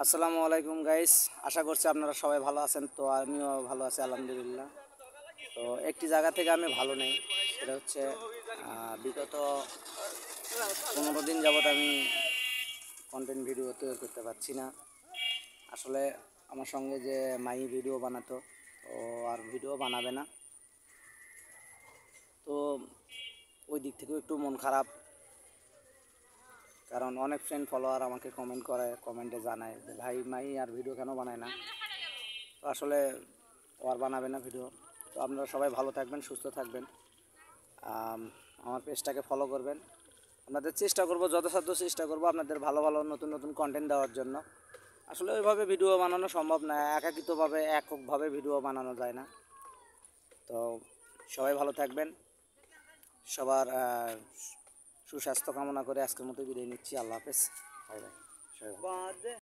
আসসালামু আলাইকুম গাইস, আশা করছি আপনারা সবাই ভালো আছেন। তো আমিও ভালো আছি আলহামদুলিল্লাহ। তো একটি জায়গা থেকে আমি ভালো নেই, সেটা হচ্ছে বিগত 15 দিন যাবৎ আমি কন্টেন্ট ভিডিও তৈরি করতে পারছি না। আসলে আমার সঙ্গে যে মাই ভিডিও বানাতো, তো আর ভিডিও বানাবে না, তো ওই দিক থেকেও একটু মন খারাপ। কারণ অনেক ফ্রেন্ড ফলোয়ার আমাকে কমেন্ট করে, কমেন্টে জানায় যে ভাই মাই আর ভিডিও কেন বানায় না। তো আসলে ও আর বানাবে না ভিডিও। তো আপনারা সবাই ভালো থাকবেন, সুস্থ থাকবেন, আমার পেজটাকে ফলো করবেন। আপনাদের চেষ্টা করব, যথাসাধ্য চেষ্টা করব আপনাদের ভালো ভালো নতুন নতুন কন্টেন্ট দেওয়ার জন্য। আসলে ওইভাবে ভিডিও বানানো সম্ভব না, একাকিত্বভাবে এককভাবে ভিডিও বানানো যায় না। তো সবাই ভালো থাকবেন, সবার সুস্বাস্থ্য কামনা করে আজকের মতো বিদায় নিচ্ছি। আল্লাহ হাফেজ।